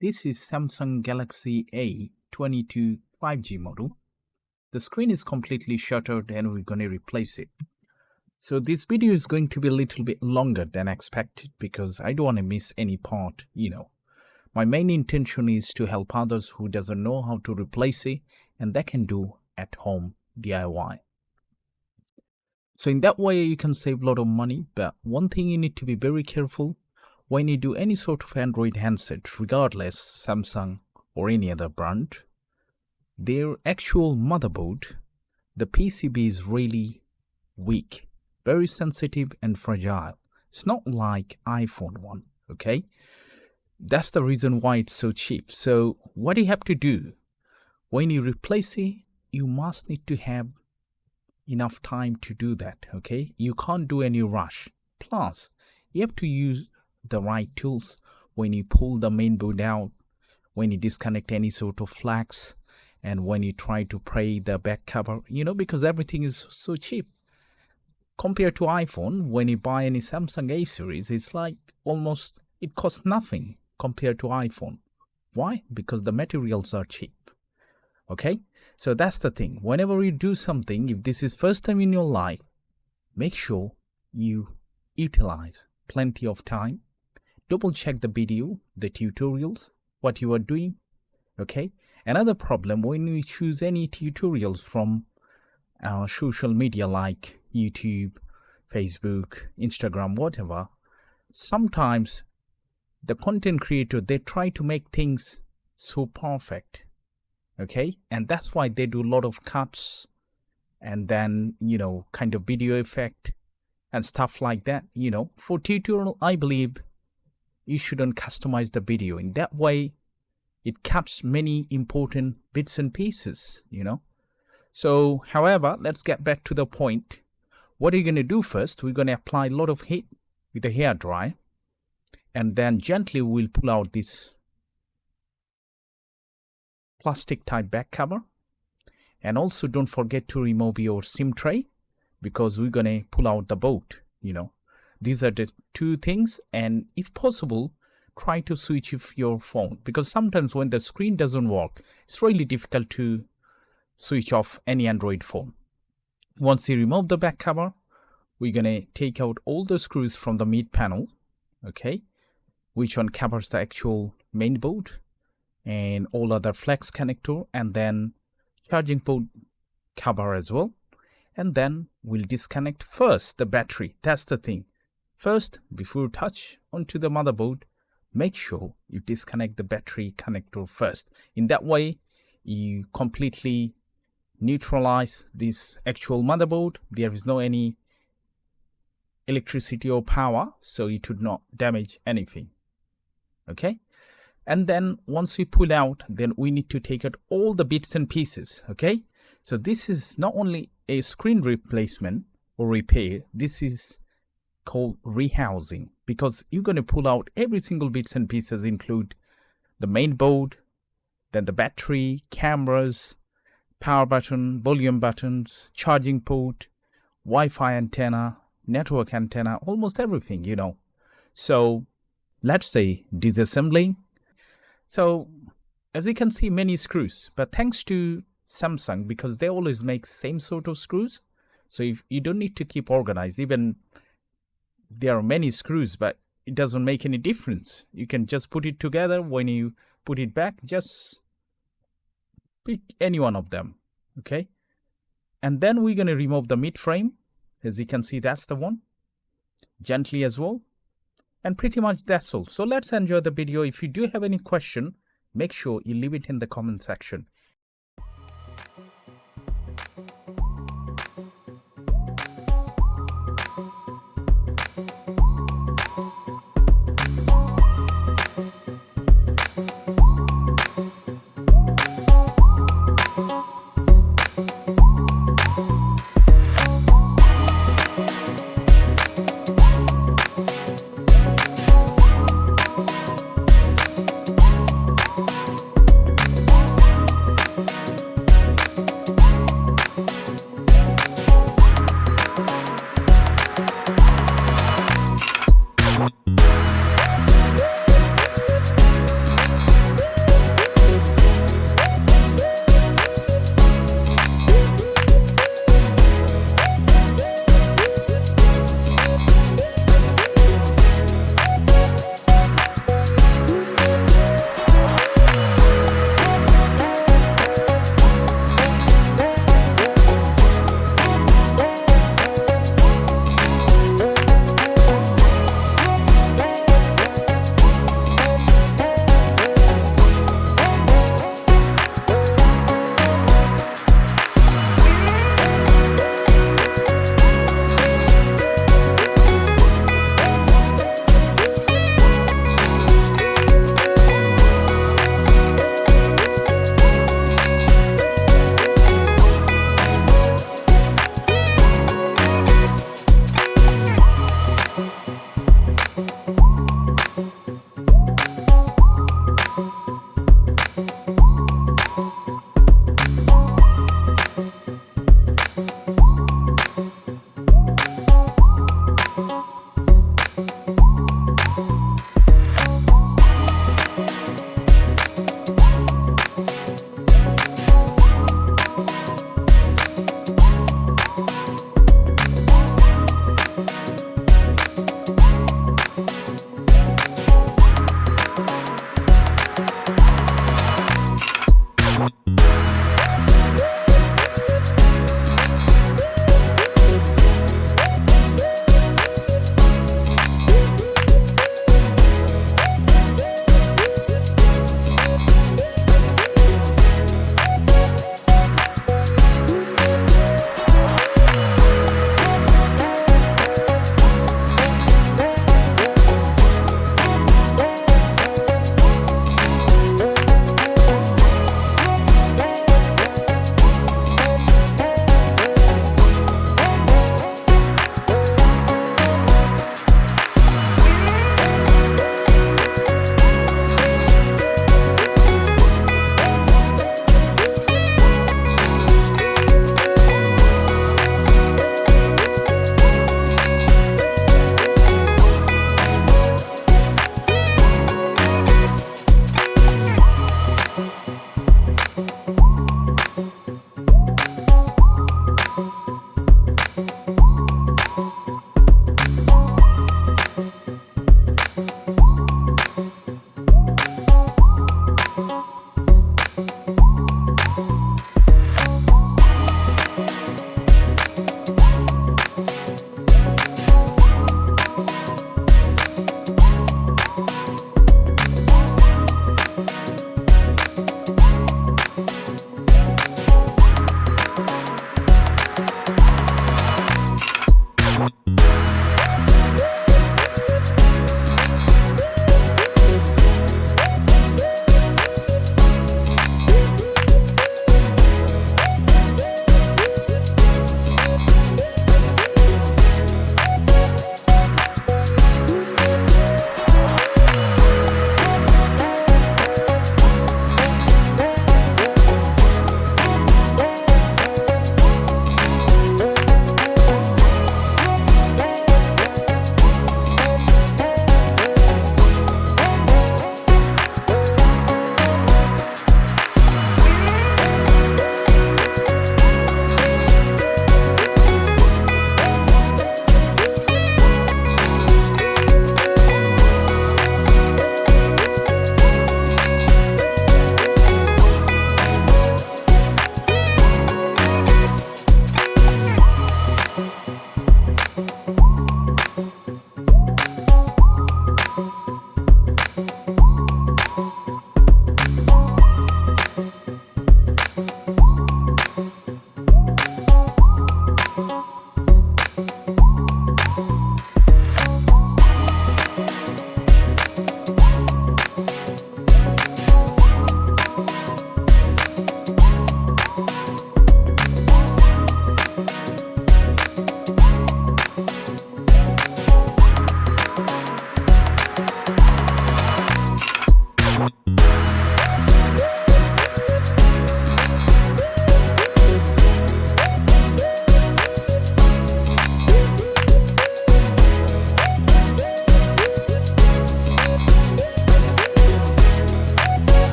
This is Samsung Galaxy A22 5G model. The screen is completely shuttered and we're going to replace it. So this video is going to be a little bit longer than expected because I don't want to miss any part, My main intention is to help others who doesn't know how to replace it and they can do at home DIY. So in that way you can save a lot of money, but one thing you need to be very careful when you do any sort of Android handset, regardless Samsung or any other brand, their actual motherboard, the PCB is really weak, very sensitive and fragile. It's not like iPhone one, okay? That's the reason why it's so cheap. So what you have to do, when you replace it, you must need to have enough time to do that, okay? You can't do any rush. Plus, you have to use the right tools when you pull the main board out, when you disconnect any sort of flags, and when you try to pry the back cover, because everything is so cheap. Compared to iPhone, when you buy any Samsung A series, it's like almost, it costs nothing compared to iPhone. Why? Because the materials are cheap. Okay, so that's the thing. Whenever you do something, if this is first time in your life, make sure you utilize plenty of time. Double check the video, the tutorials, what you are doing. Okay, another problem when you choose any tutorials from social media like YouTube, Facebook, Instagram, whatever, sometimes the content creator, they try to make things so perfect. Okay, and that's why they do a lot of cuts and then, kind of video effect and stuff like that. For tutorial, I believe you shouldn't customize the video. In that way, it cuts many important bits and pieces, So, however, let's get back to the point. What are you going to do first? We're going to apply a lot of heat with a hair dryer. And then gently we'll pull out this plastic type back cover. And also don't forget to remove your SIM tray because we're going to pull out the board, These are the two things, and if possible, try to switch off your phone because sometimes when the screen doesn't work, it's really difficult to switch off any Android phone. Once you remove the back cover, we're going to take out all the screws from the mid panel, okay, which one covers the actual main board and all other flex connector and then charging port cover as well. And then we'll disconnect first the battery. That's the thing. First, before you touch onto the motherboard, make sure you disconnect the battery connector first. In that way, you completely neutralize this actual motherboard. There is no any electricity or power, so it would not damage anything. Okay? And then once we pull out, then we need to take out all the bits and pieces. Okay? So this is not only a screen replacement or repair, this is called rehousing because you're going to pull out every single bits and pieces, include the main board, then the battery, cameras, power button, volume buttons, charging port, Wi-Fi antenna, network antenna, almost everything, So let's say disassembling. So as you can see, many screws, but thanks to Samsung, because they always make same sort of screws, so if you don't need to keep organized. Even there are many screws, but it doesn't make any difference. You can just put it together. When you put it back, just pick any one of them. Okay, and then we're going to remove the mid frame. As you can see, that's the one, gently as well, and pretty much that's all. So let's enjoy the video. If you do have any question, make sure you leave it in the comment section.